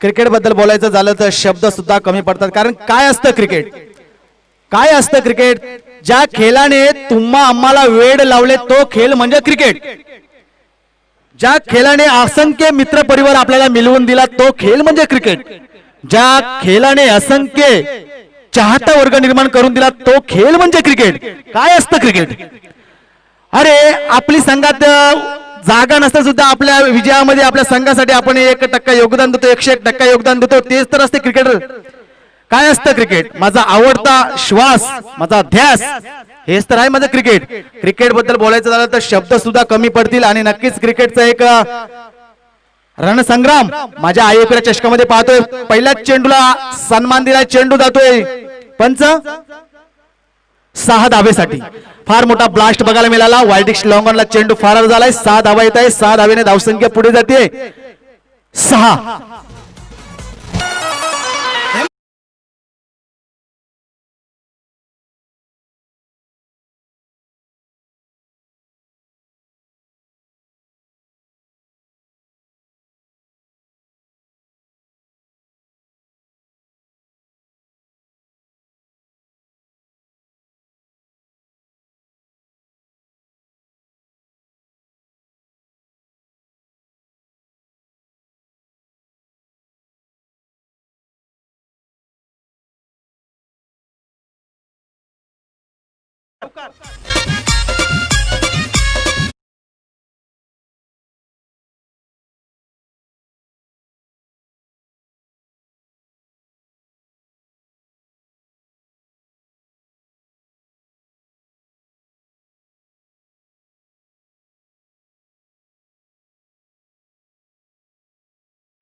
Cricket बद्दल बोलायचं झालं तर शब्द सुद्धा कमी पडतात. कारण काय असतं क्रिकेट, काय असतं क्रिकेट? ज्या खेळाने तुम्हा आम्हाला वेड लावले तो खेळ म्हणजे क्रिकेट. ज्या खेळाने असंख्य मित्र परिवार आपल्याला मिळवून दिला तो खेळ म्हणजे क्रिकेट. ज्या खेळाने असंख्य चाहता वर्ग निर्माण करून दिला तो खेळ म्हणजे क्रिकेट. काय असतं क्रिकेट? अरे आपली संघात जागा नसता सुद्धा आपल्या विजयामध्ये आपल्या संघासाठी आपण 1% योगदान देतो, 101% योगदान देतो. तेच तर असते क्रिकेटर. काय असतं क्रिकेट? माझा आवडता श्वास, माझा ध्यास, हेच तर आहे माझं क्रिकेट. क्रिकेट बद्दल बोलायचं झालं तर शब्द सुद्धा कमी पडतील. आणि नक्कीच क्रिकेटचा एक रणसंग्राम माझ्या आईच्या चषकामध्ये पाहतोय. पहिल्याच चेंडूला सन्मान दिला, चेंडू जातोय पंच 6 धावेसाठी. फार मोठा ब्लास्ट बघायला मिळाला. वाईल्डिक्स लॉंगॉनला चेंडू फार झालाय. 6 धावा येत आहे. 6 धावेने धावसंख्या पुढे जाते 6.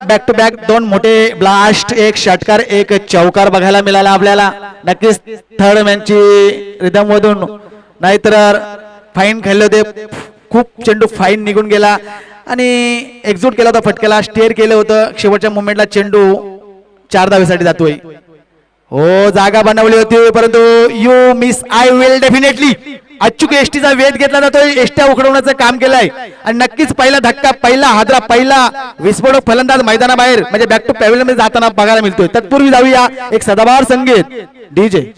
बॅक टू बॅक 2 मोठे ब्लास्ट, एक षटकार, एक चौकार बघायला मिळाला आपल्याला. नक्कीच थर्ड मॅचची रिदम मधून नाहीतर फाईन खेळले होते. खूप चेंडू फाईन निघून गेला आणि एक्झूट केला होता फटक्याला, स्टेअर केलं होतं. शेवटच्या मोमेंटला चेंडू 4 धावेसाठी जातोय. हो जागा बनवली होती परंतु you miss. I will definitely. अचूक एसटीचा वेध घेतला जातोय. एसट्या उकडवण्याचं काम केलंय आणि नक्कीच पहिला धक्का, पहिला हादरा, पहिला विस्फोटक फलंदाज मैदानाबाहेर म्हणजे बॅक टू पॅव्हलियन मध्ये जाताना बघायला मिळतोय. तत्पूर्वी जाऊया एक सदाबहार संगीत डीजे.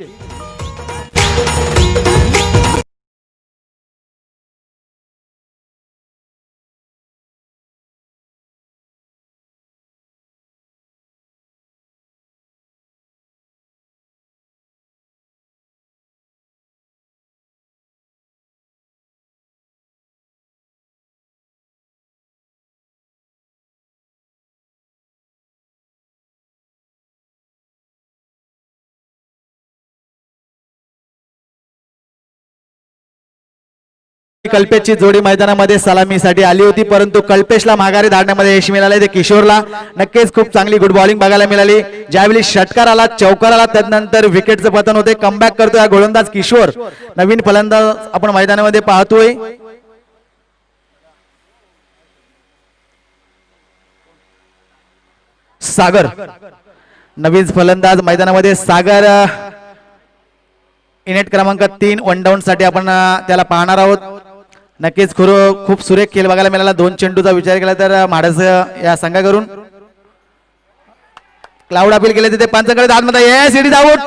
कल्पेशची जोडी मैदानामध्ये सलामीसाठी आली होती परंतु कल्पेशला माघारी धाडण्यामध्ये यश मिळाले ते किशोरला. नक्कीच खूप चांगली गुड बॉलिंग बघायला मिळाली. ज्यावेळी षटकार आला, चौकार आला, त्यानंतर विकेटचं पतन होते. कमबॅक करतोय गोलंदाज किशोर. नवीन फलंदाज आपण मैदानामध्ये पाहतोय. सागर नवीन फलंदाज मैदानामध्ये. सागर इनेट क्रमांक 3 वन डाऊन साठी आपण त्याला पाहणार आहोत. नक्कीच खूप सुरेख खेळ बघायला मिळाला. 2 चेंडूचा विचार केला तर माडस या संघाकडून क्लाउड अपील केले तिथे पंचांकडे आतमध्ये CDs out.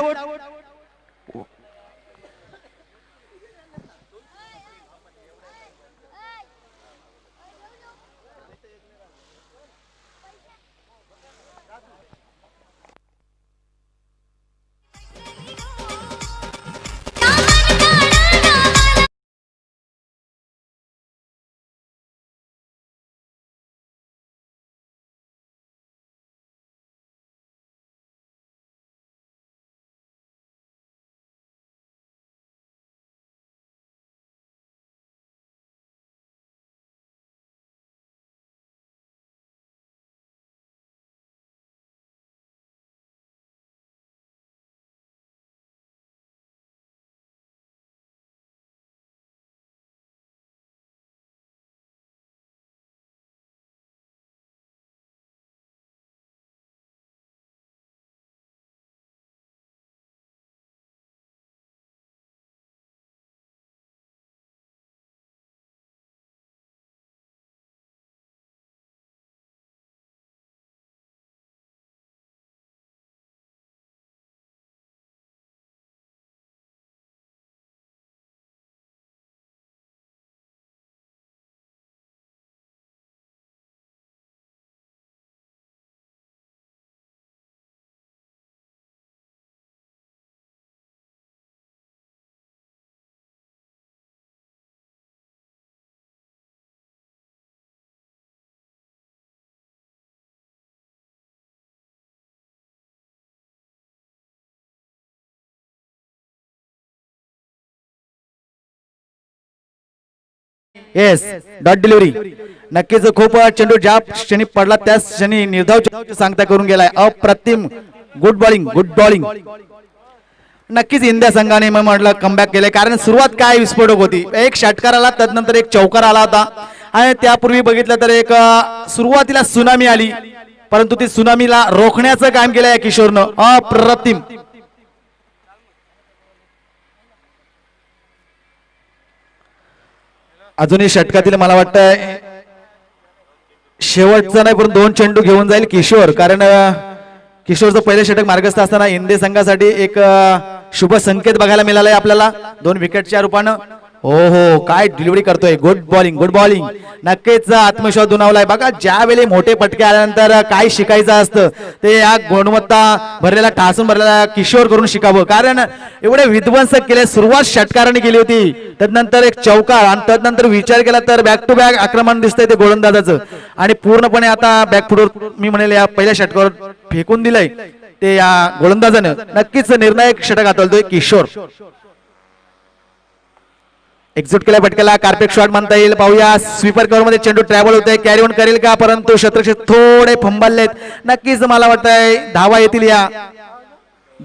Yes dot delivery. नक्कीच खूप चेंडू ज्या क्षणी पडला त्याच क्षणी निर्धाव चेंडूची सांगता करून गेलाय. अप्रतिम गुड बॉलिंग गुड बॉलिंग. नक्कीच इंडिया संघाने मी म्हटलं कमबॅक केलंय कारण सुरुवात काय विस्फोटक होती. एक षटकार आला तदनंतर एक चौकार आला होता आणि त्यापूर्वी बघितलं तर एक सुरुवातीला सुनामी आली परंतु ती सुनामीला रोखण्याचं काम केलंय किशोरनं. अप्रतिम. अजूनही षटकातील मला वाटतं शेवटचं नाही पण 2 चेंडू घेऊन जाईल किशोर कारण किशोरचं पहिले षटक मार्गस्थ असताना इंडिया संघासाठी एक शुभ संकेत बघायला मिळालाय आपल्याला 2 विकेटच्या रूपानं. हो हो काय डिलिव्हरी करतोय. Good bowling good bowling. नक्कीच आत्मविश्वास दुणावलाय. बघा ज्यावेळी मोठे पटके आल्यानंतर काय शिकायचं असतं ते या गुणवत्ता भरलेला ठासून भरलेला किशोर करून शिकावं कारण एवढे विध्वंसक केले. सुरुवात षटकाराने केली होती तदनंतर एक चौकार आणि तदनंतर विचार केला तर बॅक टू बॅक आक्रमण दिसतंय ते गोलंदाजाचं आणि पूर्णपणे आता बॅक फुटवर मी म्हणेल या पहिल्या षटकावर फेकून दिलंय ते या गोलंदाजानं. नक्कीच निर्णायक षटक हाताळतोय किशोर. एक्झिट केला फटकेला कार्पेट शॉट म्हणता येईल. पाहूया स्वीपर कव्हर मध्ये चेंडू ट्रॅव्हल होतोय कॅरी ऑन करेल का परंतु शतरक्षक थोडे फंबललेत. नक्कीच मला वाटतंय धावा येतील या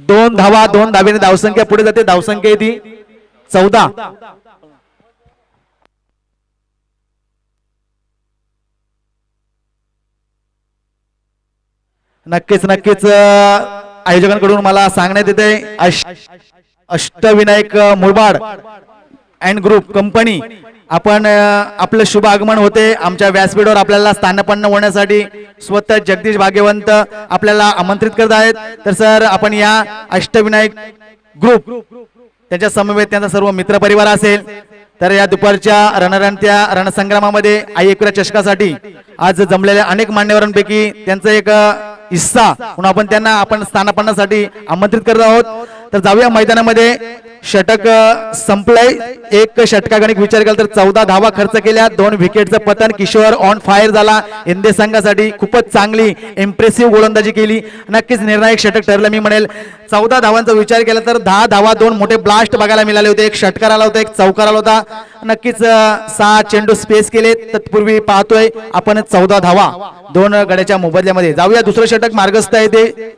2 धावा 2 धावेने धावसंख्या पुढे जाते. धावसंख्या येते 14. नक्कीच नक्कीच आयोजकांकडून मला सांगण्यात येते Ashtavinayak Murbad and group company आपण आपलं शुभ आगमन होते आमच्या व्यासपीठावर आपल्याला स्थानपन्न होण्यासाठी स्वतः जगदीश भाग्यवंत आपल्याला आमंत्रित करत आहेत. तर सर आपण या अष्टविनायक ग्रुप त्यांच्या समवेत त्यांचा सर्व मित्र परिवार असेल तर या दुपारच्या रणरणत्या रणसंग्रामामध्ये आई एकविरा चषकासाठी आज जमलेल्या अनेक मान्यवरांपैकी त्यांचा एक हिस्सा म्हणून आपण त्यांना आपण स्थानापन्नासाठी आमंत्रित करत आहोत. तर जाऊया मैदानामध्ये. षटक संपलंय. एक षटकागणिक विचार केला तर 14 धावा खर्च केल्या. 2 विकेटचं पतन. किशोर ऑन फायर झाला. इंडिया संघासाठी खूपच चांगली इम्प्रेसिव्ह गोलंदाजी केली. नक्कीच निर्णायक षटक ठरलं मी म्हणेल. 14 धावांचा विचार केला तर 10 धावा 2 मोठे ब्लास्ट बघायला मिळाले होते. एक षटकार आला होता एक चौकार आला होता. नक्कीच 6 चेंडू स्पेस केले. तत्पूर्वी पाहतोय आपण 14 धावा 2 गड्याच्या मोबदल्यामध्ये. जाऊया दुसरं षटक मार्गस्थ आहे ते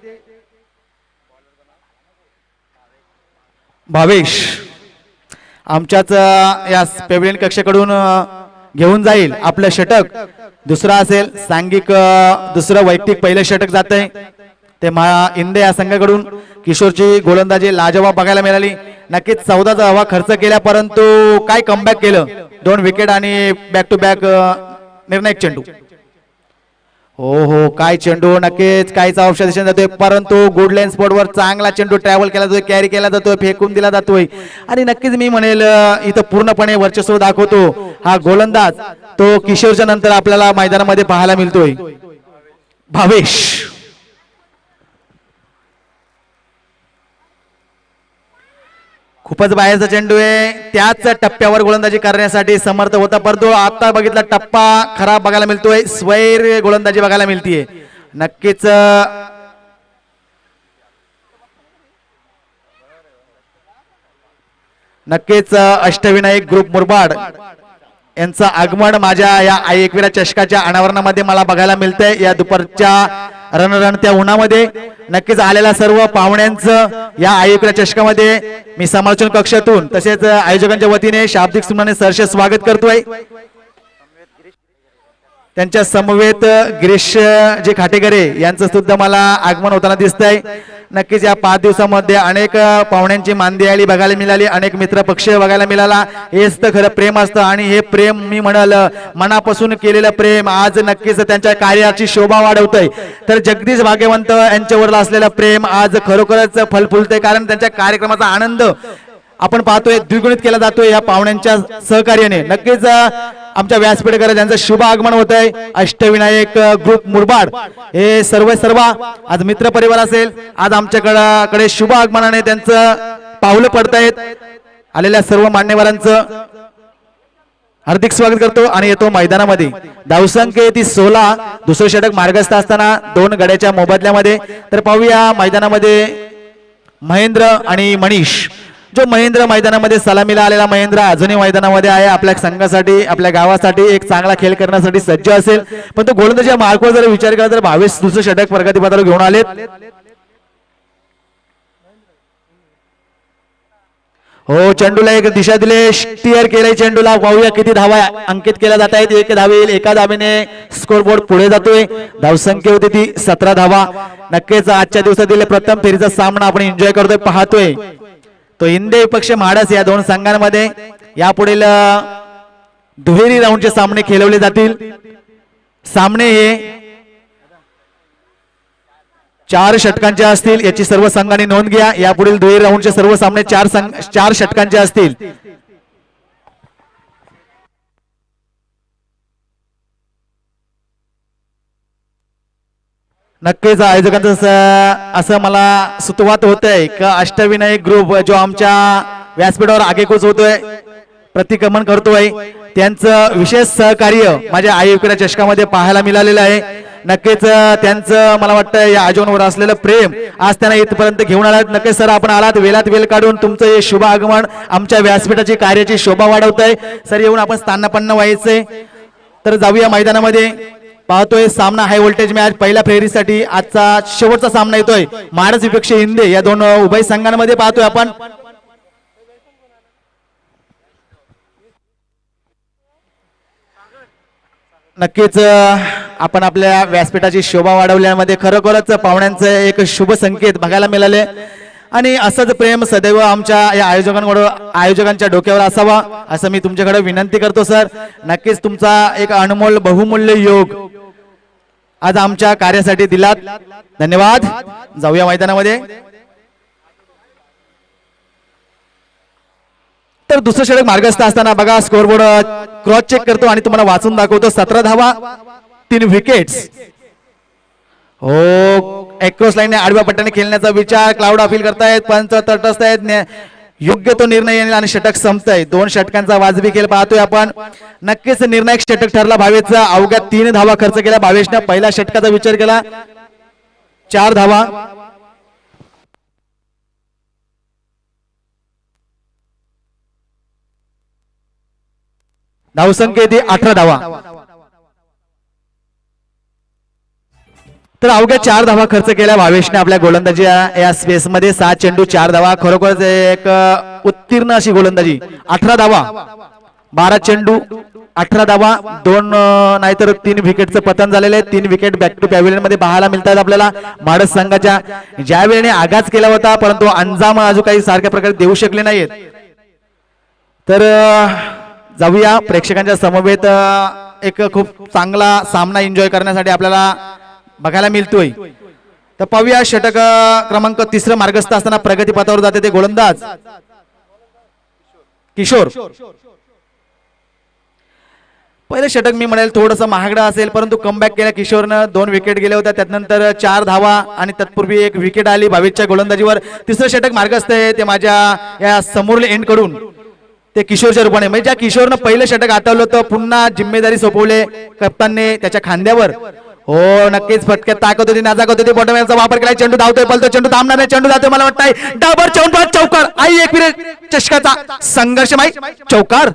भावेश आमच्याच या पेव्हिलियन कक्षाकडून घेऊन जाईल आपलं षटक. दुसरं असेल सांघिक दुसरं वैयक्तिक पहिलं षटक जात आहे ते इंडिया या संघाकडून. किशोरची गोलंदाजी लाजवाब बघायला मिळाली. नक्कीच 14 धावा खर्च केल्या परंतु काय कमबॅक केलं. 2 विकेट आणि बॅक टू बॅक निर्णायक चेंडू. हो हो काय चेंडू. नक्कीच काहीचा औषध दिशेने जातोय परंतु गुड लाईन स्पॉटवर चांगला चेंडू ट्रॅव्हल केला जातोय कॅरी केला जातोय फेकून दिला जातोय आणि नक्कीच मी म्हणेल इथं पूर्णपणे वर्चस्व दाखवतो हा गोलंदाज तो किशोरच्या नंतर आपल्याला मैदानामध्ये पाहायला मिळतोय भावेश. खूपच बाहेरचा चेंडू आहे. त्याच टप्प्यावर गोलंदाजी करण्यासाठी समर्थ होता परंतु आता बघितला टप्पा खराब बघायला मिळतोय. स्वैर गोलंदाजी बघायला मिळतीये. नक्कीच नक्कीच अष्टविनायक ग्रुप मुरबाड यांचं आगमन माझ्या या आई एकविरा चषकाच्या अनावरणामध्ये मला बघायला मिळतंय. या दुपारच्या रणरणत्या उन्हामध्ये नक्कीच आलेल्या सर्व पाहुण्यांचं या आई एकविरा चषकामध्ये मी समालोचन कक्षातून तसेच आयोजकांच्या वतीने शाब्दिक सुमनाने सहर्ष स्वागत करतोय. त्यांच्या समवेत गिरीश जे खाटेकरे यांचं सुद्धा मला आगमन होताना दिसतंय. नक्कीच या 5 दिवसामध्ये अनेक पाहुण्यांची मानदेयाळी बघायला मिळाली. अनेक मित्र पक्ष बघायला मिळाला. हेच तर खरं प्रेम असतं आणि हे प्रेम मी म्हणाल मनापासून केलेलं प्रेम आज नक्कीच त्यांच्या कार्याची शोभा वाढवतंय. तर जगदीश भाग्यवंत यांच्यावर असलेलं प्रेम आज खरोखरच फलफुलतंय कारण त्यांच्या कार्यक्रमाचा आनंद आपण पाहतोय द्विगुणित केला जातोय या पाहुण्यांच्या सहकार्याने. नक्कीच आमच्या व्यासपीठावर ज्यांचं शुभ आगमन होत आहे अष्टविनायक ग्रुप मुरबाड हे सर्व आज मित्र परिवार असेल आज आमच्याकडे शुभ आगमनाने त्यांचं पावलं पडतायत. आलेल्या सर्व मान्यवरांचं हार्दिक स्वागत करतो आणि येतो मैदानामध्ये. धावसंख्या ती 16. दुसरं षटक मार्गस्थ असताना 2 गड्याच्या मोबदल्यामध्ये. तर पाहूया मैदानामध्ये महेंद्र आणि मनीष जो महेंद्र मैदानामध्ये सलामीला आलेला महेंद्र अजूनही मैदानामध्ये आहे, आपल्या संघासाठी आपल्या गावासाठी एक चांगला खेळ करण्यासाठी सज्ज असेल. पण तो गोलंदाजीच्या मार्कवर जर विचार केला तर 22 दुसरं षटक प्रगतीपथावर घेऊन आलेत. हो, चेंडूला एक दिशा दिले, स्टीअर केले चेंडूला. पाहूया किती धावा अंकित केल्या जात आहेत. एक धावेल, एका धावेने स्कोर बोर्ड पुढे जातोय. धावसंख्या होती ती 17 धावा. नक्कीच आजच्या दिवसातील प्रथम फेरीचा सामना आपण एन्जॉय करतोय, पाहतोय. तो इंदे पक्ष म्हाडस या दोन संघांमध्ये यापुढील दुहेरी राऊंडचे सामने खेळवले जातील. सामने हे 4 षटकांचे असतील, याची सर्व संघांनी नोंद घ्या. यापुढील दुहेरी राऊंडचे सर्व सामने 4 षटकांचे असतील. नक्कीच आयोजकांचं असं मला सुतवात होतंय का अष्टविनायक ग्रुप जो आमच्या व्यासपीठावर आगेकूच होतोय, प्रतिक्रमण करतोय, त्यांचं विशेष सहकार्य माझ्या आयोगाच्या चषकामध्ये पाहायला मिळालेलं आहे. नक्कीच त्यांचं मला वाटतं या आयोजनावर असलेलं प्रेम आज त्यांना इथपर्यंत घेऊन आलात. नक्कीच सर, आपण आलात वेळात वेळ काढून. तुमचं हे शुभ आगमन आमच्या व्यासपीठाची कार्याची शोभा वाढवत आहे. सर, येऊन आपण स्थानापन्न व्हायचंय. तर जाऊया मैदानामध्ये. पाहतोय सामना हाय व्होल्टेज मॅच पहिल्या फेरीसाठी आजचा शेवटचा सामना येतोय महाराज विपक्ष हिंदे या दोन उभय संघांमध्ये. पाहतोय आपण नक्कीच आपण आपल्या व्यासपीठाची शोभा वाढवल्यामध्ये खरोखरच पाहुण्यांचं एक शुभ संकेत बघायला मिळाले. आणि असंच प्रेम सदैव आमच्या या आयोजकांच्या डोक्यावर असावा असं मी तुमच्याकडे विनंती करतो सर. नक्कीच तुमचा एक अनमोल बहुमूल्य योग आज आमच्या कार्यासाठी दिलात. धन्यवाद. जाऊया मैदानामध्ये. तर दुसरं षटक मार्गस्थ असताना बघा स्कोरबोर्ड क्रॉस चेक करतो आणि तुम्हाला वाचून दाखवतो. 17 धावा, 3 विकेट्स. हो, क्रॉस लाईनने आडव्या पट्ट्याने खेळण्याचा विचार क्लाउड अपील करतायत, पंच तटस्थ आहेत. योग्य तो निर्णय येईल आणि षटक संपतंय. 2 षटकांचा वाजवी खेळ पाहतोय आपण. नक्कीच निर्णायक षटक ठरला भावेशचा. अवघ्या 3 धावा खर्च केला भावेशने. पहिल्या षटकाचा विचार केला, 4 धावा. धावसंख्या ती 18 धावा. तर अवघ्या 4 धावा खर्च केल्या भावेशने आपल्या गोलंदाजी या स्पेस मध्ये. 7 चेंडू 4 धावा. खरोखरच एक उत्तीर्ण अशी गोलंदाजी. 18 धावा, 12 चेंडू 18 धावा, 2 नाहीतर 3 विकेटचं पतन झालेलं आहे. 3 विकेट बॅक टू पॅव्हिलियन मध्ये पाहायला मिळतात आपल्याला माडस संघाच्या. ज्या वेळेने आघात केला होता परंतु अंजाम अजून काही सारख्या प्रकारे देऊ शकले नाहीत. तर जाऊया प्रेक्षकांच्या समवेत एक खूप चांगला सामना एन्जॉय करण्यासाठी आपल्याला बघायला मिळतोय. तर पाहूया षटक क्रमांक 3 मार्गस्थ असताना प्रगती पथावर जाते ते गोलंदाज किशोर. पहिले षटक मी म्हणेल थोडंसं महागडं असेल परंतु कमबॅक केल्या किशोरनं. 2 विकेट गेल्या होत्या, त्यानंतर 4 धावा आणि तत्पूर्वी 1 विकेट आली भावेशच्या गोलंदाजीवर. तिसरं षटक मार्गस्थ आहे ते माझ्या या समोर एंड कडून ते किशोरच्या रूपाने. म्हणजे ज्या किशोरनं पहिलं षटक आठवलं होतं पुन्हा जिम्मेदारी सोपवले कप्तानने त्याच्या खांद्यावर. हो, नक्कीच फटक्यात ताकद होती, नाजाकत होती. बॉटमॅनचा वापर केला. चेंडू धावतोय, पलतो चेंडू थांबणार नाही. चेंडू जातोय, मला वाटतंय डाबर चौकार. आई एक विकेट चषकाचा संघर्ष माई चौकार.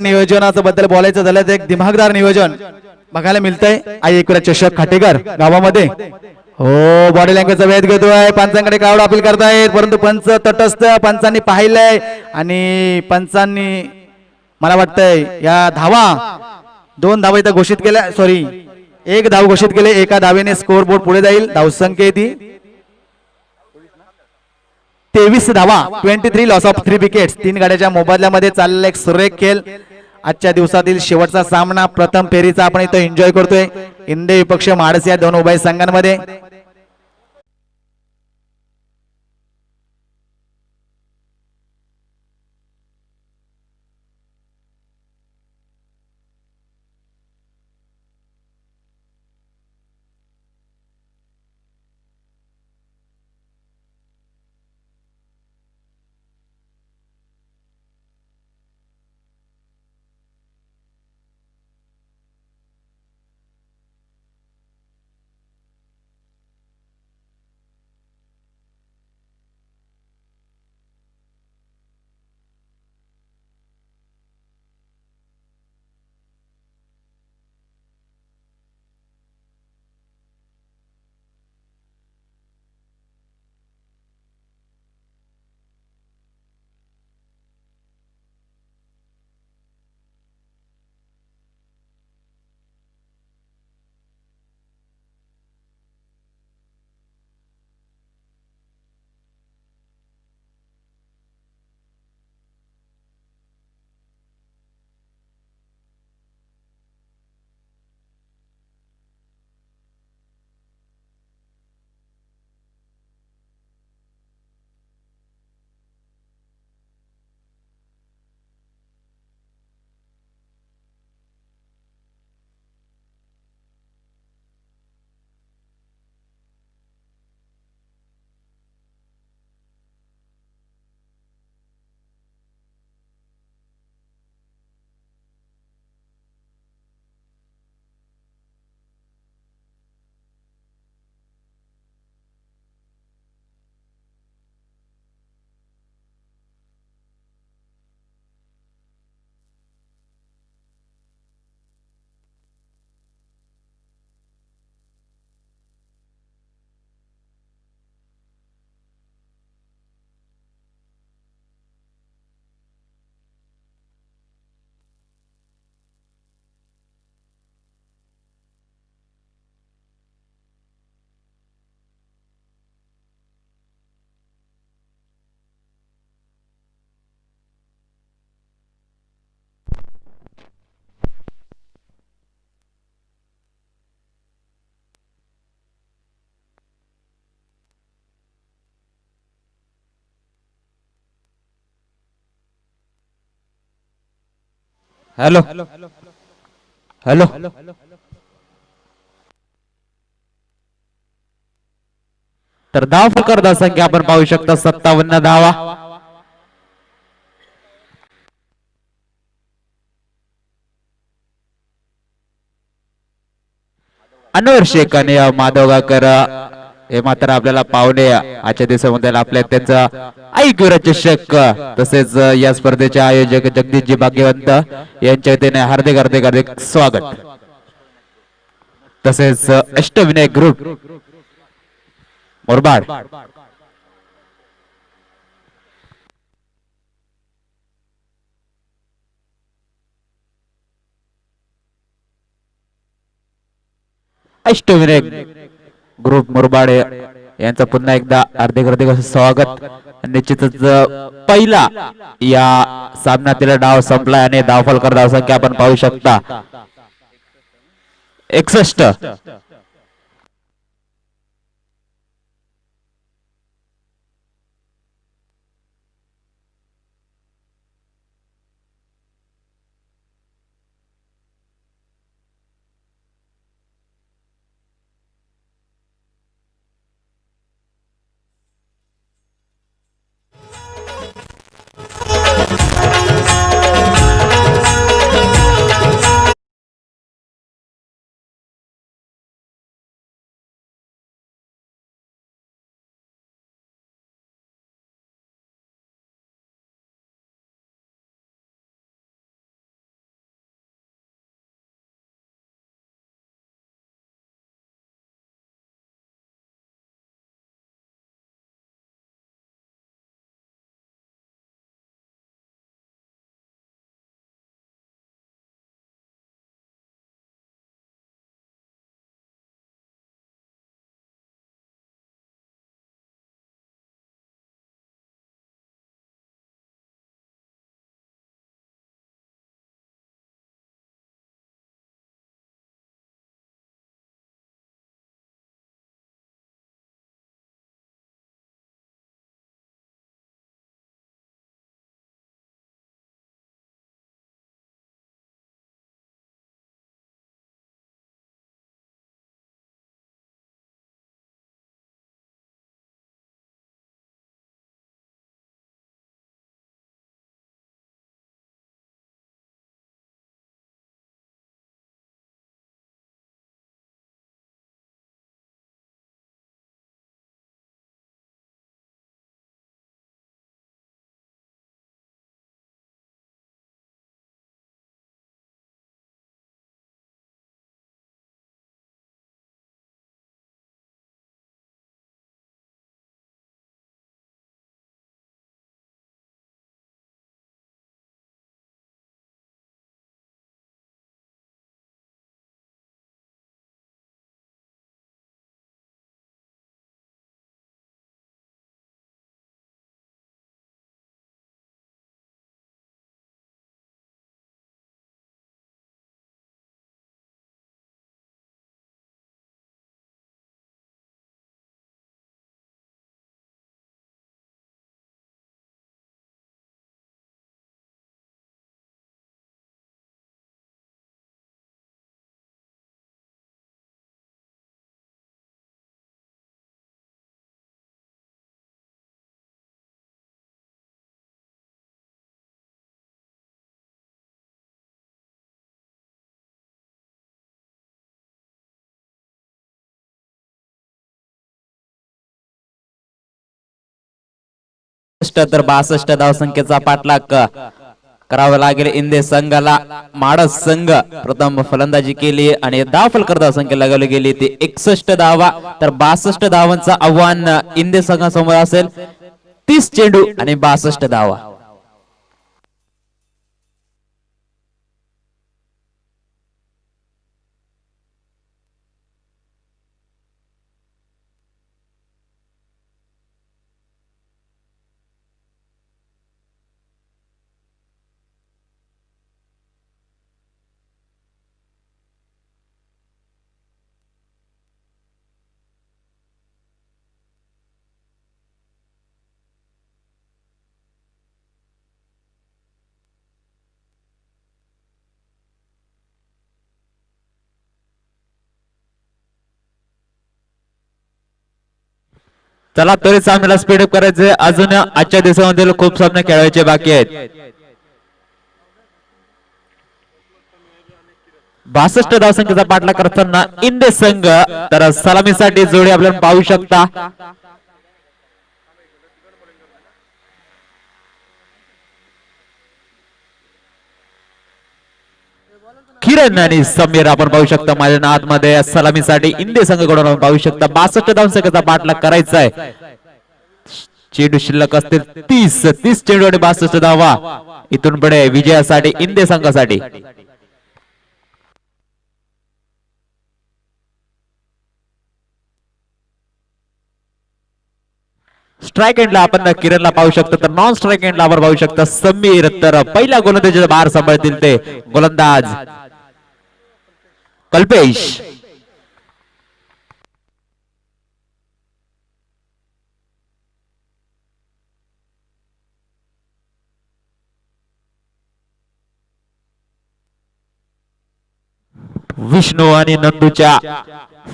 नियोजनाचं बद्दल बोलायचं झालं तर एक दिमागदार नियोजन बघायला मिळतंय आई एकविरा चषक खाटेकर गावामध्ये. हो, बॉडी लँग्वेजचा वेध घेतोय. पंचांकडे क्राऊड अपील करतायत परंतु पंच तटस्थ. पंचांनी पाहिलंय आणि पंचांनी मला वाटतंय या धावा 2 धावा इथं घोषित केल्या. सॉरी, 1 धाव घोषित केले. एका धावेने स्कोर बोर्ड पुढे जाईल. धावसंख्या ती 23 धावा, 23 लॉस ऑफ 3 विकेट्स. 3 गाड्याच्या मोबदल्यामध्ये चाललेला एक सुरेख खेळ. आजच्या दिवसातील शेवटचा सामना प्रथम फेरीचा आपण इथं एन्जॉय करतोय इंदे विपक्ष म्हाडस या दोन उभय संघांमध्ये. Hello hello. तर धाव फलकर संख्या आपण पाहू शकता 57 धावा. अनवर शेख आणि माधवगाकर हे मात्र आपल्याला पाहुणे आजच्या दिवसामध्ये आपल्या त्यांचं ऐक्य चषक तसेच या स्पर्धेचे आयोजक जगदीशजी भाग्यवंत यांच्या वतीने हार्दिक हार्दिक हार्दिक स्वागत. तसेच अष्टविनायक ग्रुप मुरबाड अष्टविनायक ग्रुप मुरबाड यांचं पुन्हा एकदा हार्दिक हार्दिक असं स्वागत. निश्चितच पहिला या सामन्यातील डाव संपला आणि धाव फलकर धाव संख्या आपण पाहू शकता 61. तर 62 धावसंख्येचा पाठलाग करावा लागेल इंदे संघाला. माडस संघ प्रथम फलंदाजी केली आणि धाव फलकर धावसंख्या लगावली गेली ती 61 धावा. तर 62 धावांचं आव्हान इंदे संघासमोर असेल. 30 चेंडू आणि 62 धावा. चला तरी सामन्याला स्पीडअप करायचे, अजून आजच्या दिवसामध्ये खूप सामने खेळायचे बाकी आहेत. 62 धावसंख्येचा पाठलाग करताना इंदे संघ, तर सलामीसाठी जोडी आपल्याला पाहू शकता. किरण आणि समीर आपण पाहू शकता माझ्या आतमध्ये सलामीसाठी इंदे संघाकडून आपण पाहू शकता. 62 धावसंख्येचा पाठलाग करायचा आहे. चेंडू शिल्लक असतील 30 चेंडू आणि 62 धावा. इथून पुढे विजयासाठी इंदे संघासाठी. स्ट्राईक एंडला आपण किरणला पाहू शकतो, तर नॉन स्ट्राईक एंडला आपण पाहू शकता समीर. तर पहिल्या गोलंदाजीचा भार सांभाळतील ते गोलंदाज कल्पेश. विष्णू आणि नंदूच्या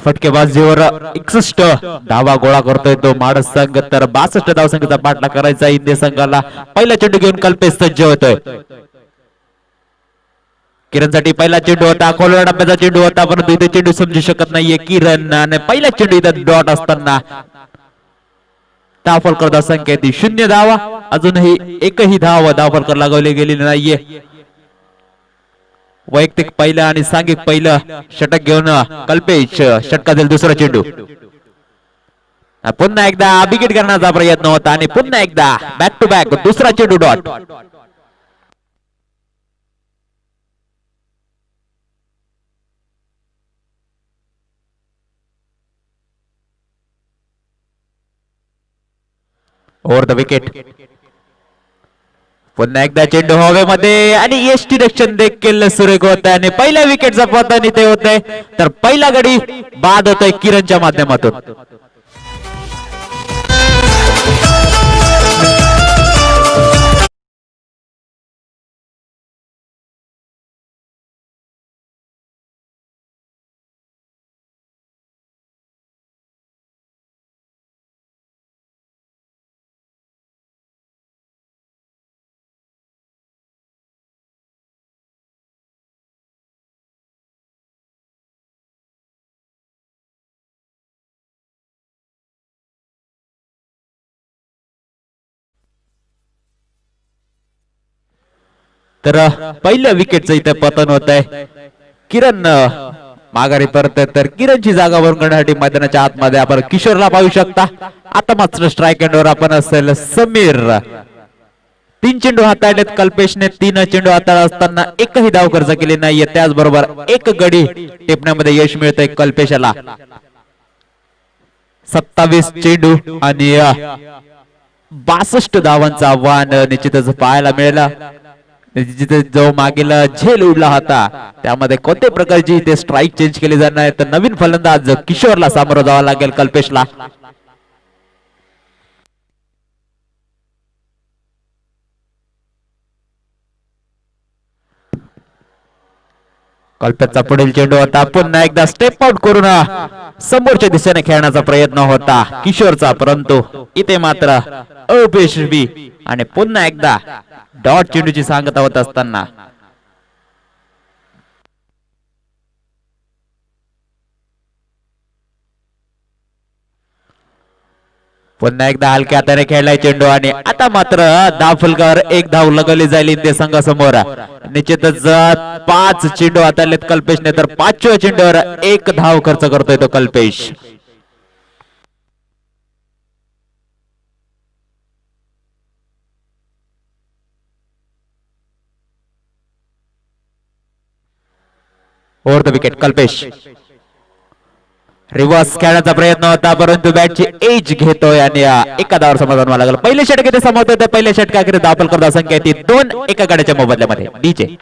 फटकेबाजीवर 61 धावा गोळा करतोय तो माडस संघ. तर 62 धावसंख्येचा पाठलाग करायचा इंदे संघाला. पहिला चेंडू घेऊन कल्पेश सज्ज होतोय. किरणसाठी पहिला चेंडू होता, खोलवर डब्याचा चेंडू होता, परंतु इथे चेंडू समजू शकत नाहीये किरण. आणि पहिला चेंडू इथे डॉट असताना धावफलकर संख्या ती 0 धावा. अजूनही एकही धावफलकर लागवली गेलेली नाहीये. वैयक्तिक पहिलं आणि सांघिक पहिलं षटक घेऊन कल्पेश षटकातील दुसरा चेंडू. पुन्हा एकदा विकेट करण्याचा प्रयत्न होता आणि पुन्हा एकदा बॅक टू बॅक दुसरा चेंडू डॉट. Over the wicket. पुन्हा एकदा चेंडू हवेमध्ये आणि यश डिरेक्शन देखील सुरेख होत आहे आणि पहिल्या विकेटचा पतन इथे होत आहे. तर पहिला गडी बाद होत आहे किरणच्या माध्यमातून. तर पहिल्या विकेटचं इथे पतन होत आहे. किरण माघारी परत. तर किरणची जागा भरून करण्यासाठी मैदानाच्या आतमध्ये आपण किशोरला पाहू शकता. आता मात्र स्ट्राईक एंडवर आपण असेल समीर. 3 चेंडू हाताळलेत कल्पेशने. 3 चेंडू हाताळत असताना एकही धाव खर्च केली नाहीये. त्याचबरोबर एक गडी टिपण्यामध्ये यश मिळतंय कल्पेशाला. 27 चेंडू आणि 62 धावांचं आव्हान निश्चितच पाहायला मिळालं. जिथे जो मागील झेल उडला होता त्यामध्ये कोणत्या प्रकारची इथे स्ट्राईक चेंज केली जाणार आहे. तर नवीन फलंदाज किशोरला सामोरं जावं लागेल कल्पेशला. कल्पेशचा पुढील चेंडू होता. पुन्हा एकदा स्टेप आउट करून समोरच्या दिशेने खेळण्याचा प्रयत्न होता किशोरचा, परंतु इथे मात्र अयशस्वी आणि पुन्हा एकदा डॉट चेंडूची सांगता होत असताना पुन्हा एकदा हलक्या हाताने खेळलाय चेंडू आणि आता मात्र धावफलकावर एक धाव लगवली जाईल इंदे संघासमोर. निश्चितच 5 चेंडू हाताळलेत कल्पेशने, तर 5व्या चेंडूवर एक धाव खर्च करतोय तो Kalpesh. Over the wicket Kalpesh. Reverse खेळण्याचा प्रयत्न होता, परंतु बॅटची एज घेतोय आणि एका धावावर समाधान व्हावं लागलं. पहिले षटक इथे समाप्त. पहिल्या षटकाकरिता धावफलक संख्या ती 2 एका गड्याच्या मोबदल्यामध्ये. डीजे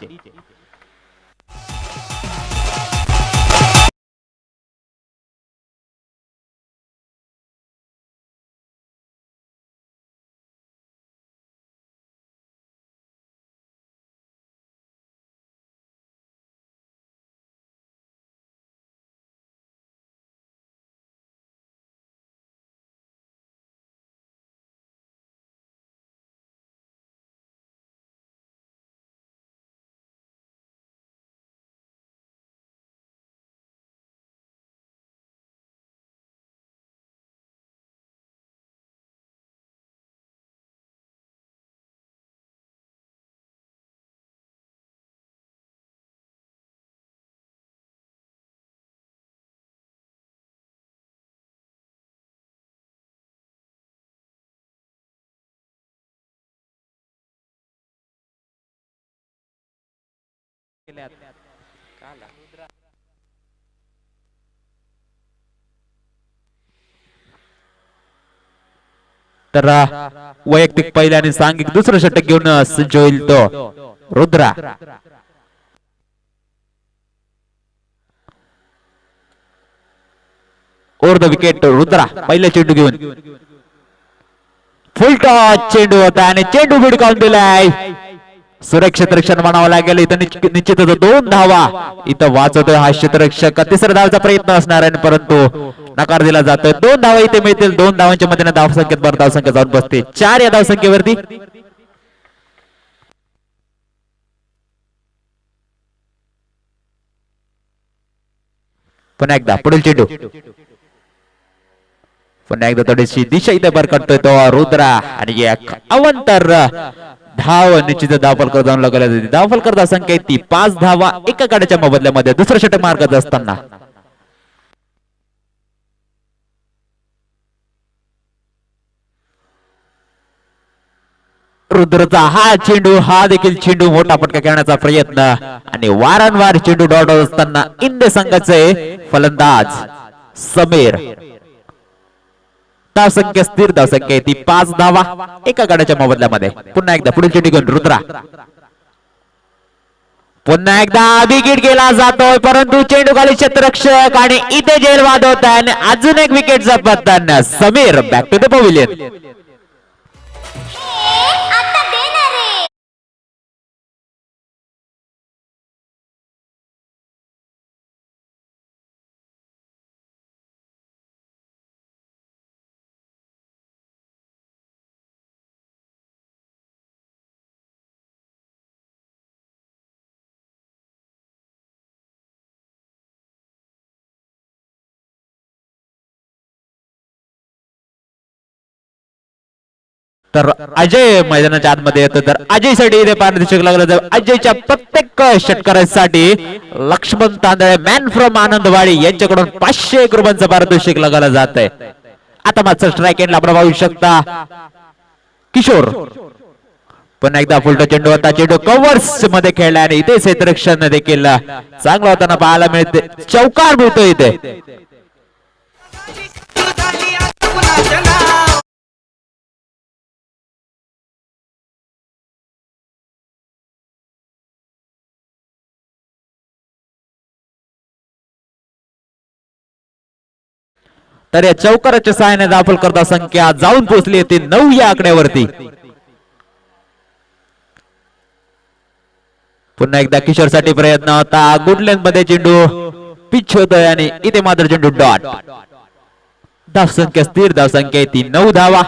तर वैयक्तिक पहिल्या आणि सांघिक दुसरं षटक घेऊन सज्ज होईल तो Rudra. Over the wicket Rudra पहिल्या चेंडू घेऊन फुल टॉस चेंडू होता आणि चेंडू भिडकावून दिलाय. सुरक्षित रक्षण म्हणावं लागेल इथं निश्चितच 2 धावा इथं वाचवतोय हा क्षेत्ररक्षक. तिसऱ्या धावाचा प्रयत्न असणार आहे परंतु नकार दिला जातोय. 2 धावा इथे मिळतील. 2 धावांच्या मध्येने धावसंख्येत भर धावसंख्या जाऊन बसते 4 या धावसंख्येवरती. पुन्हा एकदा पुढील चेंडू. पुन्हा एकदा थोडीशी दिशा इथे भरकटतोय तो रुद्रा आणि एक अवंतर धाव निश्चित धावफलक जाऊन लागले. धावफलक धावसंख्या ती 5 धावा एका गाड्याच्या मोबदल्यामध्ये दुसरं षटक मार्गात असताना. रुद्रचा हा चेंडू हा देखील चेंडू मोठा फटका खेळण्याचा प्रयत्न आणि वारंवार चेंडू डॉट होत असताना इंडिया संघाचे फलंदाज समीर. धावसंख्या स्थिर धावसंख्या ती 5 धावा एका गाड्याच्या मोबदल्यामध्ये. पुन्हा एकदा पुढील चेंडू घेऊन रुद्रा. पुन्हा एकदा विकेट गेला जातोय परंतु चेंडू खाली क्षेत्ररक्षक आणि इथे जेल वाद होत आहे आणि अजून एक विकेटचा पत्ता. Sameer back to the pavilion. तर अजय मैदानाच्या आतमध्ये येतो. तर अजय साठी इथे पारितोषिक लागलं. अजयच्या प्रत्येक षटकारासाठी लक्ष्मण तांदळे मॅन फ्रॉम आनंदवाडी यांच्याकडून 501 रुपयांचं पारितोषिक लागलं जात आहे. आता मात्र स्ट्राईक एंडला आपण पाहू शकता किशोर. पुन्हा एकदा फुलटो चेंडू होता. चेंडू कव्हर्स मध्ये खेळला आणि इथे क्षेत्ररक्षण देखील चांगला होताना पाहायला मिळते. चौकार मिळतो इथे. तर या चौकाराच्या सहाय्याने धावफलक संख्या जाऊन पोहोचली ती 9 या आकड्यावरती. पुन्हा एकदा किशोर साठी प्रयत्न होता. गुडलँड मध्ये चेंडू पिच होतोय आणि इथे मात्र चेंडू डॉट. धावसंख्या स्थिर धावसंख्या ती 9 धावा.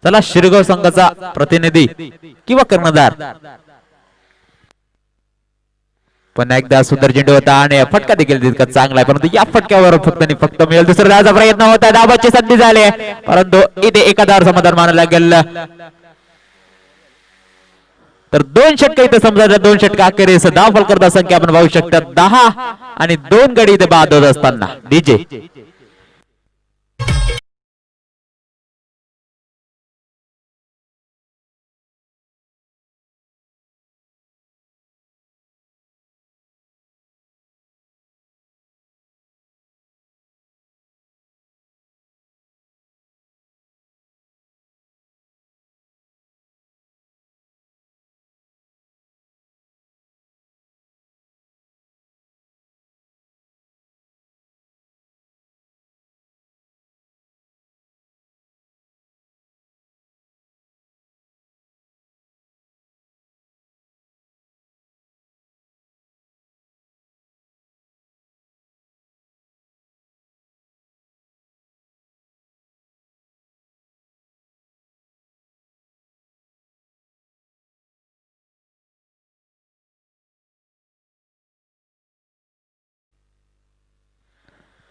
चला शिरगाव संघाचा प्रतिनिधी किंवा कर्णधार. पुन्हा एकदा सुंदर चेंडू होता आणि फटका देखील तितका चांगला आहे परंतु या फटक्यावर फक्त आणि फक्त मिळेल दुसऱ्या धावाचा प्रयत्न होता. धावाची संधी झाली परंतु इथे एका धावावर समाधान मानावं लागेल. तर 2 षटक इथे समजा 2 षटक अखेरीस धावफलक संख्या आपण पाहू शकता 10 आणि 2 गडी इथे बाद होत असताना. डीजे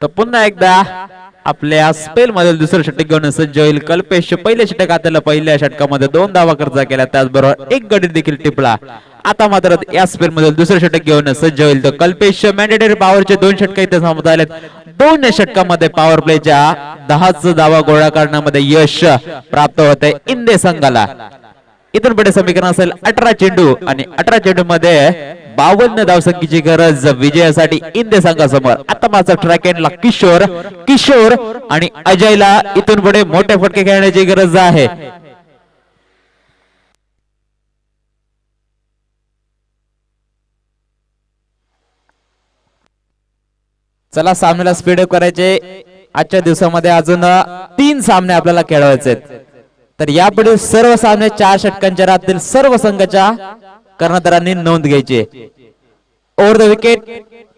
तर पुन्हा एकदा आपल्या स्पेल मधील दुसरं षटक घेऊन सज्ज होईल कल्पेश. पहिल्या षटक हाताला पहिल्या षटकामध्ये 2 धावा खर्च केला त्याचबरोबर 1 गडी देखील टिपला. आता मात्र या स्पेल मधील दुसरं षटक घेऊन सज्ज होईल तो कल्पेश. मॅन्डेटरी पॉवरचे 2 षटक इथे समोर आलेत. 2 षटकामध्ये पॉवर प्लेच्या 10 धावा गोळा करण्यामध्ये यश प्राप्त होते इंदे संघाला. इथून पुढे समीकरण असेल 18 चेंडू आणि 18 चेंडू मध्ये 52 धावसंख्येची गरज विजयासाठी इंदे संघासमोर. आता माझा ट्रॅक एंडला किशोर आणि अजयला इथून पुढे मोठे फटके खेळण्याची गरज आहे. चला सामन्याला स्पीडअप करायचे. आजच्या दिवसामध्ये अजून 3 सामने आपल्याला खेळवायचे आहेत. तर यापुढे सर्व सामने 4 षटकांच्या राहतील. सर्व संघाच्या कर्णधारांनी नोंद घ्यायची. ओव्हर द विकेट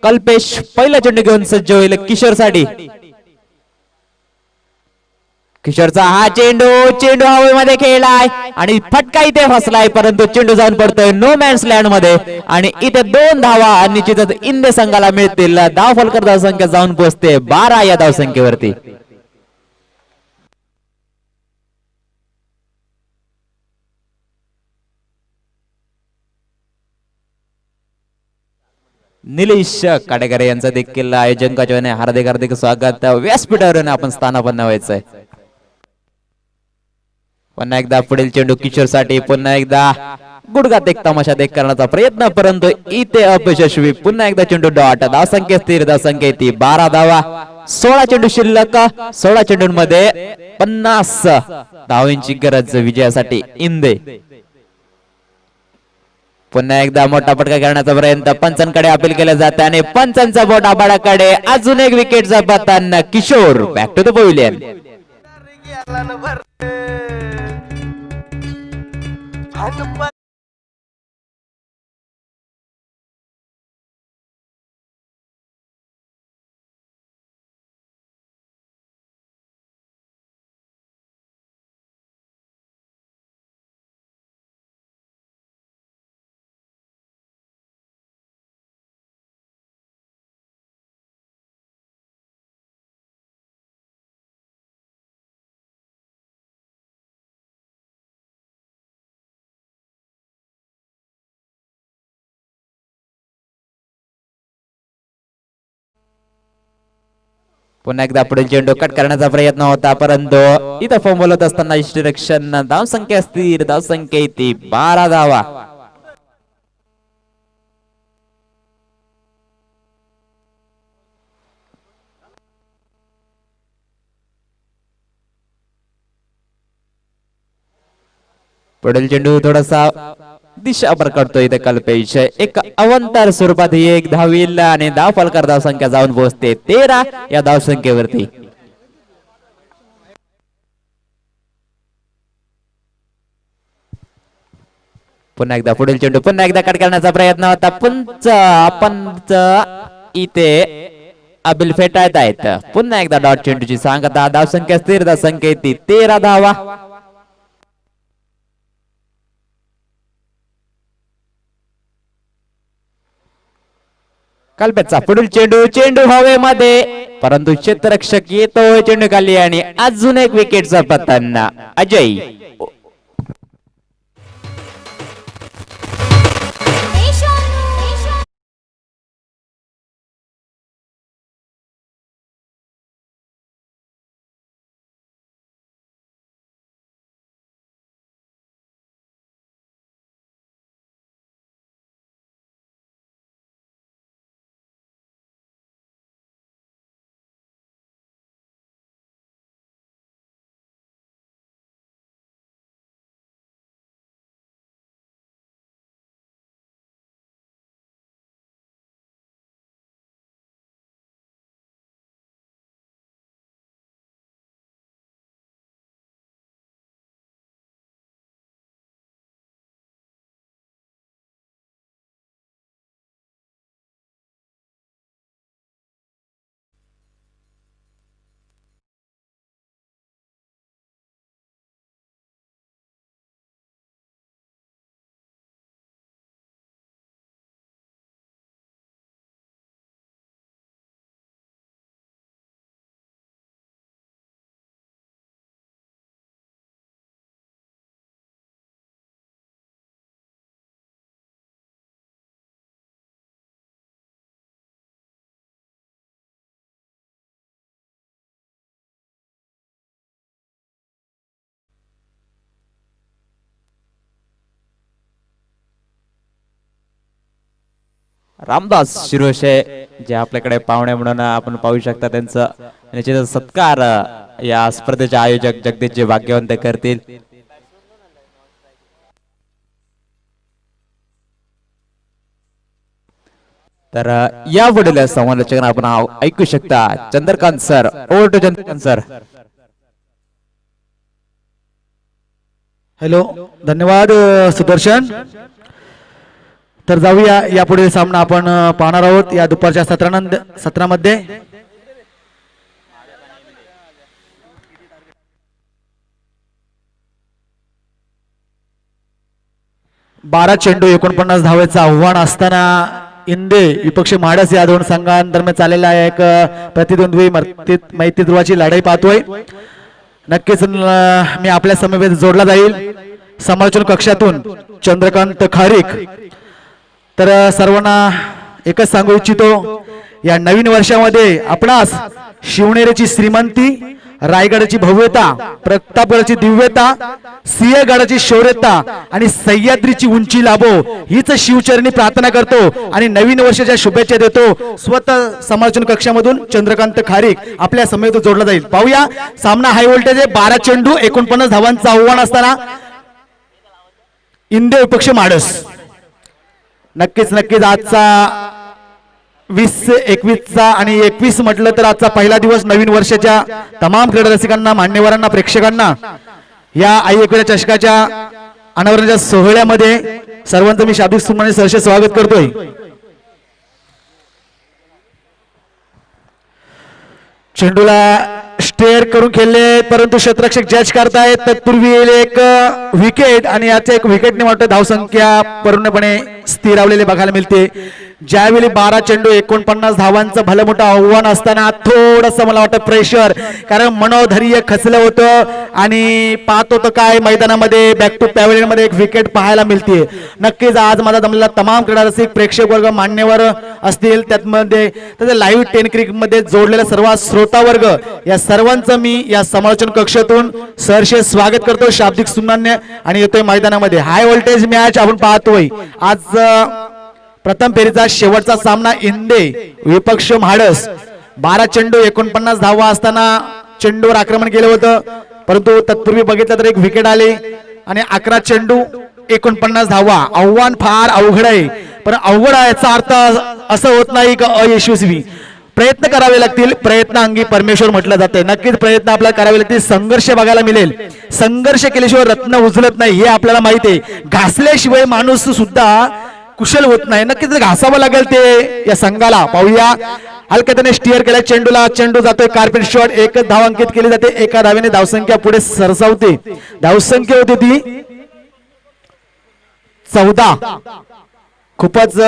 कल्पेश पहिला चेंडू घेऊन सज्ज होईल किशोर साठी. किशोरचा हा चेंडू हवेमध्ये खेळलाय आणि फटका इथे फसलाय, परंतु चेंडू जाऊन पडतोय नो मॅन्स लँड मध्ये आणि इथे 2 धावा निश्चितच इंदे संघाला मिळतील. धाव फलकर धावसंख्या जाऊन पोहोचते 12 या धावसंख्येवरती. निलेश काडेकर यांचं देखील आयोजकाच्या हार्दिक स्वागत. व्यासपीठावरून आपण स्थानापन्न व्हायचंय. पुन्हा एकदा पुढील चेंडू किशोर साठी. पुन्हा एकदा गुडघात एक तमाशा देख करण्याचा प्रयत्न, परंतु इथे अपयशस्वी. पुन्हा एकदा चेंडू डॉट. धावसंख्या स्थिर, धावसंख्या ती 12 धावा. 16 चेंडू शिल्लक. 16 चेंडूंमध्ये 50 धावांची गरज विजयासाठी इंदे. पुन्हा एकदा मोठा फटका करण्याचा प्रयत्न पंचांकडे अपील केलं जाते आणि पंचांचा बोट आबाडाकडे. अजून एक विकेटचा पतन. Kishore back to the pavilion. पुन्हा एकदा पुढील चेंडू कट करण्याचा प्रयत्न होता, परंतु इथं फंबल होत असताना इष्टरक्षण. धावसंख्या स्थिर, धावसंख्या ती 12 धावा. पुढील चेंडू थोडासा दिशा करतोय इथे कल्पेश. एक अवंतर स्वरूपात ही एक धावील आणि धाव फलकर धावसंख्या जाऊन पोहोचते 13 या धावसंख्येवरती. पुन्हा एकदा पुढील चेंडू. पुन्हा एकदा कट करण्याचा प्रयत्न होता. पंच इथे अबिल फेटाळत आहेत. पुन्हा एकदा डॉट चेंडूची सांगता. धावसंख्या स्थिर, धावसंख्या ती 13 धावा. कल्पेशचा पुढील चेंडू हवेमध्ये, परंतु क्षेत्ररक्षक येतो चेंडू खाली आणि अजून एक विकेटचा पतन. अजय रामदास शिरोशे जे आपल्याकडे पाहुणे म्हणून आपण पाहू शकता, त्यांचं निश्चित सत्कार या स्पर्धेचे आयोजक जगदीशजी भाग्यवंत करतील. तर या पुढील समालोचक आपण ऐकू शकता Chandrakant sir. Over to Chandrakant sir. Hello, धन्यवाद सुदर्शन. तर जाऊया यापुढे सामना आपण पाहणार आहोत या दुपारच्या सत्रामध्ये. 12 चेंडू 49 धावेचं आव्हान असताना इंदे विपक्ष म्हाडस या दोन संघांदरम्यान चाललेला एक प्रतिद्वंद्वी मैत्री ध्रुवाची लढाई पाहतोय. नक्कीच मी आपल्या समवेत जोडला जाईल समालोचन कक्षातून चंद्रकांत खारीक. तर सर्वांना एकच सांगू इच्छितो, या नवीन वर्षामध्ये आपणास शिवनेरीची श्रीमंती, रायगडाची भव्यता, प्रतापगडाची दिव्यता, सिंहगडाची शौर्यता आणि सह्याद्रीची उंची लाभो हीच शिवचरणी प्रार्थना करतो आणि नवीन वर्षाच्या शुभेच्छा देतो. स्वतः समालोचन कक्षामधून चंद्रकांत खारीक आपल्या समेत जोडला जाईल. पाहूया सामना. हाय व्होल्टेज आहे. 12 चेंडू 49 धावांचं आव्हान असताना इंदे विपक्ष म्हाडस. नक्कीच आजचा 20-21चा आणि 21 म्हटलं तर आजचा पहिला दिवस नवीन वर्षाच्या तमाम क्रीडा रसिकांना, मान्यवरांना, प्रेक्षकांना या आई एकविरा चषकाच्या अनावरणाच्या सोहळ्यामध्ये सर्वांचं मी शाब्दिक सुमने सहर्ष स्वागत करतोय. चेंडूला स्टेअर करून खेळले परंतु क्षेत्ररक्षक जज करतायत. तत्पूर्वी एक विकेट आणि याच्या एक विकेटने वाटतं धावसंख्या पूर्णपणे स्थिरावलेले बघायला मिळते. ज्यावेळी 12 चेंडू 49 धावांचं भलं मोठं आव्हान असताना थोडंसं मला वाटतं प्रेशर, कारण मनोधैर्य खचलं होतं आणि पाहत होतं काय मैदानामध्ये बॅक टू पॅव्हलियन मध्ये एक विकेट पाहायला मिळते. नक्कीच आज माझा जमलेला तमाम क्रीडा रसिक, प्रेक्षक वर्ग, मान्यवर असतील, त्यामध्ये त्याचं लाईव्ह 10 क्रिकेट मध्ये जोडलेला सर्व श्रोता वर्ग, या सर्वांचं मी या समालोचन कक्षातून सहर्ष स्वागत करतो, शाब्दिक सुमनान्य आणि येतोय मैदानामध्ये. हाय व्होल्टेज मॅच आपण पाहतोय. आज प्रथम फेरीचा शेवटचा सामना इंदे विपक्ष म्हाडस. 12 चेंडू 49 धावा असताना चेंडूवर आक्रमण केलं होतं, परंतु तत्पूर्वी बघितलं तर एक विकेट आली आणि 11 चेंडू 49 धावा. आव्हान फार अवघड आहे, पण अवघड याचा अर्थ असं होत नाही की अयशस्वी. प्रयत्न करावे लागतील. प्रयत्नांगी परमेश्वर म्हटलं जातं. नक्कीच प्रयत्न आपल्याला करावे लागतील. संघर्ष बघायला मिळेल. संघर्ष केल्याशिवाय रत्न उचलत नाही हे आपल्याला माहिती आहे. घासल्याशिवाय माणूस सुद्धा कुशल होत नाही. नक्कीच घासावं लागेल ते या संघाला. पाहूया हलक्याने स्टिअर केला चेंडूला. चेंडू जातोय कार्पेट शॉट. एकच धाव अंकित केली जाते. एका धावेने धावसंख्या पुढे सरसावते. धावसंख्या होती ती 14. खूपच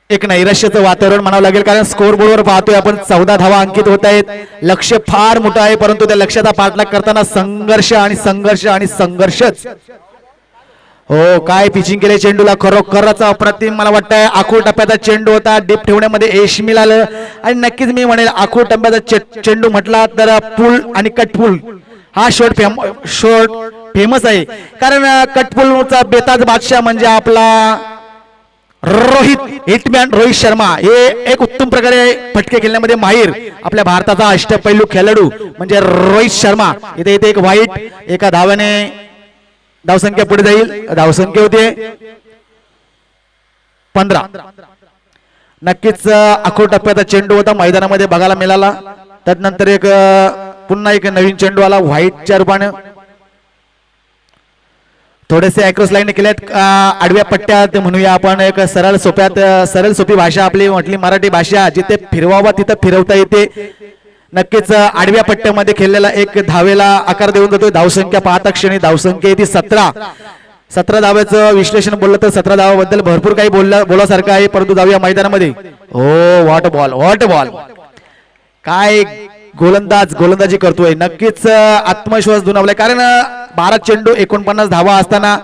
एक नैराश्याचं वातावरण म्हणावं लागेल, कारण स्कोर बोर्डवर पाहतोय आपण 14 धावा अंकित होत आहेत. लक्ष फार मोठं आहे, परंतु त्या लक्ष्याचा पाठलाग करताना संघर्ष आणि संघर्ष आणि संघर्षच. हो, काय पिचिंग केले चेंडूला. खरोखरच अप्रतिम मला वाटतंय. आखूड टप्प्याचा चेंडू होता. डीप ठेवण्यामध्ये यश मिळालं आणि नक्कीच मी म्हणेल आखूड टप्प्याचा चेंडू म्हटला तर पुल आणि कट पुल हा शॉट फेमस आहे, कारण कट पुलचा बेताज बादशाह म्हणजे आपला हिटमॅन रोहित शर्मा. हे एक उत्तम प्रकारे फटके खेळण्यामध्ये माहीर आपल्या भारताचा अष्टपैलू खेळाडू म्हणजे रोहित शर्मा. इथे एक वाईट, एका धावाने धावसंख्या पुढे जाईल. धावसंख्या होते 15. नक्कीच आखूड टप्प्याचा चेंडू होता, मैदानामध्ये बघायला मिळाला. त्यानंतर एक पुन्हा एक नवीन चेंडू आला व्हाईटच्या रूपाने. थोडेसे अक्रॉस लाईन केल्यात आडव्या पट्ट्यात म्हणूया आपण. एक सरळ सोपी भाषा आपली म्हटली मराठी भाषा. जिथे फिरवावा तिथं फिरवता येते. नक्कीच आडव्या पट्ट्यामध्ये खेळलेला एक धावेला आकार देऊन जातोय. धावसंख्या पाहता क्षणी धावसंख्या येते 17 धाव्याचं विश्लेषण बोललं तर 17 धावाबद्दल भरपूर काही बोलासारखं आहे, परंतु जाऊया मैदानामध्ये. हो, व्हॉट बॉल. काय गोलंदाजी करतोय. नक्कीच आत्मविश्वास दुणावलाय, कारण 12 चेंडू 49 धावा असताना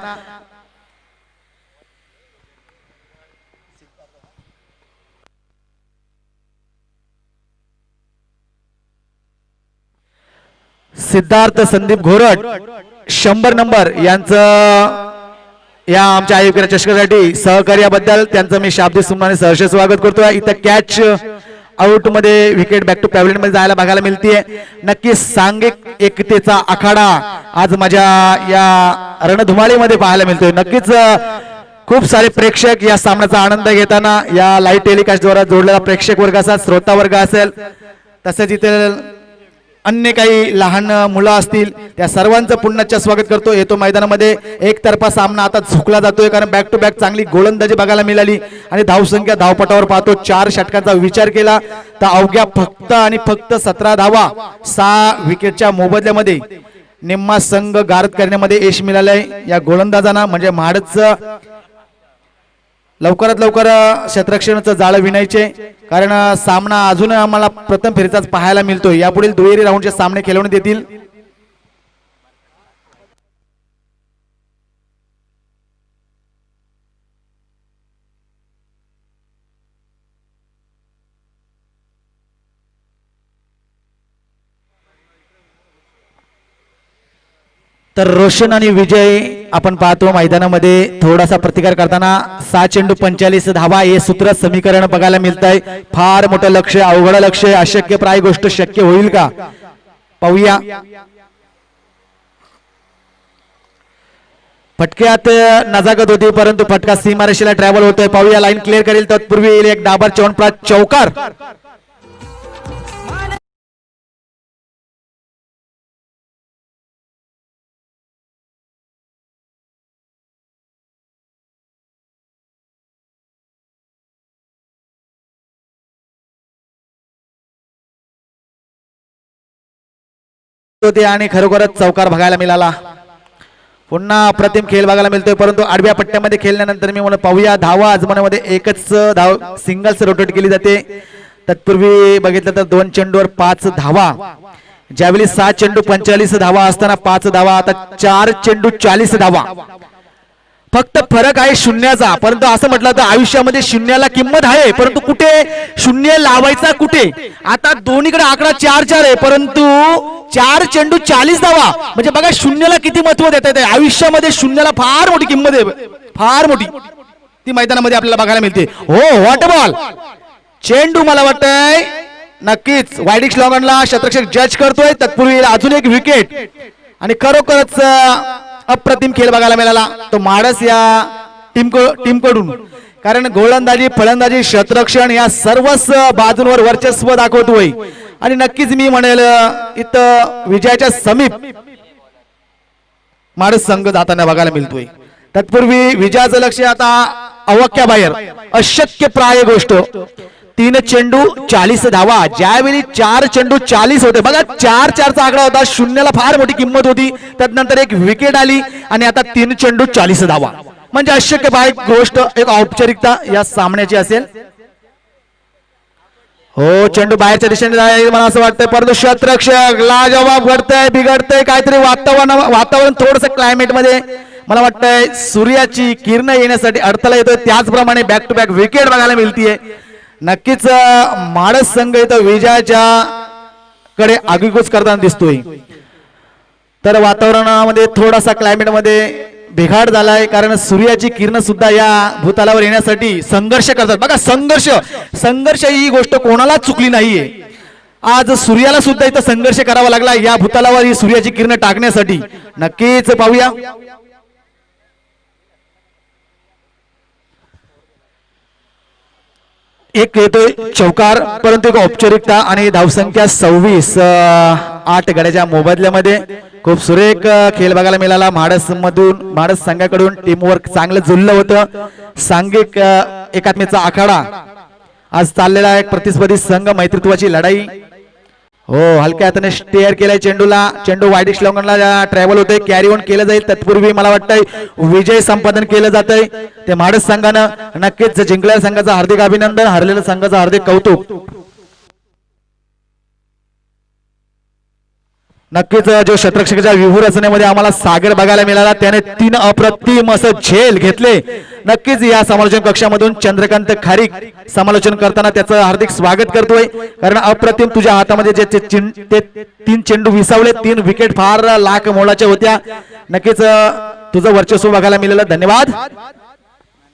सिद्धार्थ संदीप घोरट 100 नंबर यांचं या आमच्या आयोगाच्या चषकासाठी सहकार्याबद्दल त्यांचं मी शाब्दिक सन्मानाने सहर्ष स्वागत करतोय. इथं कॅच आउट मध्ये विकेट बॅक टू पॅव्हलियन मध्ये जायला बघायला मिळते. नक्कीच सांघिक एकतेचा आखाडा आज माझ्या या रणधुमाळीमध्ये पाहायला मिळतोय. नक्कीच खूप सारे प्रेक्षक या सामन्याचा आनंद घेताना या लाईव्ह टेलिकास्ट द्वारा जोडलेला प्रेक्षक वर्ग असेल, श्रोता वर्ग असेल, तसेच इथे अन्य काही लहान मुलं असतील, त्या सर्वांचं पुन्हा स्वागत करतो. येतो मैदानामध्ये एकतर्फा सामना आता झुकला जातोय, कारण बॅक टू बॅक चांगली गोलंदाजी बघायला मिळाली आणि धावसंख्या धावपटावर पाहतो 4 षटकांचा विचार केला तर अवघ्या फक्त आणि फक्त 17 धावा 6 विकेटच्या मोबदल्यामध्ये निम्मा संघ गारद करण्यामध्ये यश मिळालंय या गोलंदाजांना. म्हणजे म्हाडचं लवकरात लवकर क्षेत्ररक्षणाचं जाळं विणायचे, कारण सामना अजून आम्हाला प्रथम फेरीचाच पाहायला मिळतोय. यापुढील दुहेरी राऊंडचे सामने खेळवण्यात येतील. तर रोशन आणि विजय आपण पाहतो मैदानामध्ये थोडासा प्रतिकार करताना. 6 चेंडू 45 धावा हे सूत्र समीकरण बघायला मिळत आहे. फार मोठं लक्ष, अवघड लक्ष, अशक्य प्राय गोष्ट शक्य होईल का पाहूया. फटक्यात नजाकत होती, परंतु फटका सीमारेषेला ट्रॅव्हल होतोय. पाहूया लाईन क्लिअर करेल तत्पूर्वी एक डाबर चौकार चौकार. आणि खरोखरच चौकार बघायला मिळाला. पुन्हा अप्रतिम खेळ बघायला मिळतोय, परंतु आडव्या पट्ट्यामध्ये खेळल्यानंतर मी म्हणून पाहूया धावा आजमानामध्ये एकच धाव सिंगल्स रोटेट केली जाते. तत्पूर्वी बघितलं तर 2 चेंडूवर 5 धावा, ज्यावेळी 6 चेंडू 45 धावा असताना 5 धावा, आता 4 चेंडू 40 धावा. फक्त फरक आहे शून्याचा. परंतु असं म्हटलं तर आयुष्यामध्ये शून्याला किंमत आहे, परंतु कुठे शून्य लावायचा कुठे. आता दोन्हीकडे आकडा 4-4 आहे, परंतु 4 चेंडू 40 धावा. म्हणजे बघा शून्याला किती महत्व देता येते. आयुष्यामध्ये शून्याला फार मोठी किंमत आहे, फार मोठी. ती मैदानामध्ये आपल्याला बघायला मिळते. हो व्हॉट बॉल चेंडू मला वाटतंय नक्कीच वायडिक्स लॉगनला क्षेत्ररक्षक जज करतोय. तत्पूर्वी अजून एक विकेट आणि खरोखरच अप्रतिम खेळ बघायला मिळाला तो माडस या टीम कडून. कारण गोलंदाजी, फलंदाजी, क्षेत्ररक्षण या सर्वच बाजूंवर वर्चस्व दाखवतोय आणि नक्कीच मी म्हणेल इथं विजयाच्या समीप माडस संघ जाताना बघायला मिळतोय. तत्पूर्वी विजयाचं लक्ष आता अवाक्याबाहेर, अशक्य प्राय गोष्ट. 3 चेंडू 40 धावा, ज्यावेळी 4 चेंडू 40 होते. बघा 4-4चा आकडा होता, शून्याला फार मोठी किंमत होती. त्यानंतर एक विकेट आली आणि आता 3 चेंडू 40 धावा. म्हणजे अशक्य प्राय गोष्ट, एक औपचारिकता या सामन्याची असेल. हो चेंडू बाहेरच्या दिशेने जाईल मला असं वाटतंय, परंतु क्षेत्ररक्षक लाजवाब घडतंय, बिघडतंय काहीतरी वातावरण थोडस क्लायमेट मध्ये मला वाटतंय सूर्याची किरण येण्यासाठी अडथळा येतोय. त्याचप्रमाणे बॅक टू बॅक विकेट बघायला मिळतीये. नक्कीच माडस संघ इथं विजयाच्या कडे आगीकूच करताना दिसतोय. तर वातावरणामध्ये थोडासा क्लायमेट मध्ये बिघाड झालाय, कारण सूर्याची किरण सुद्धा या भूतलावर येण्यासाठी संघर्ष करतात. बघा संघर्ष ही गोष्ट कोणाला चुकली नाहीये. आज सूर्याला सुद्धा इथं संघर्ष करावा लागला या भूतलावर ही सूर्याची किरण टाकण्यासाठी. नक्कीच पाहूया. एक येतोय चौकार, परंतु एक औपचारिकता आणि धावसंख्या 26. 8 गड्याच्या मोबदल्यामध्ये खूप सुरेख खेळ बघायला मिळाला. माडस संघाकडून टीमवर्क चांगलं जुळलं होतं. सांघिक एकात्मेचा आखाडा आज चाललेला एक प्रतिस्पर्धी संघ मैत्रित्वाची लढाई. हो हलक्या हाताने स्टेअर केलाय चेंडूला. चेंडू वायडिक्स लॉंगनला ट्रॅव्हल होतोय, कॅरी ऑन केलं जाईल. तत्पूर्वी मला वाटतंय विजय संपादन केलं जातंय ते माडस संघानं. नक्कीच जिंकलेल्या संघाचं हार्दिक अभिनंदन, हरलेल्या संघाचं हार्दिक कौतुक. नक्कीच जो षटरक्षकाच्या व्यूह रचनेमध्ये आम्हाला सागर बघायला मिळाला, त्याने 3 अप्रतिम असं झेल घेतले. नक्कीच या समालोचन कक्षामधून चंद्रकांत खारीक समालोचन करताना त्याचं हार्दिक स्वागत करतोय, कारण अप्रतिम तुझ्या हातामध्ये जे ते 3 चेंडू विसावले, 3 विकेट फार लाख मोलाच्या होत्या. नक्कीच तुझं वर्चस्व बघायला मिळालं. धन्यवाद.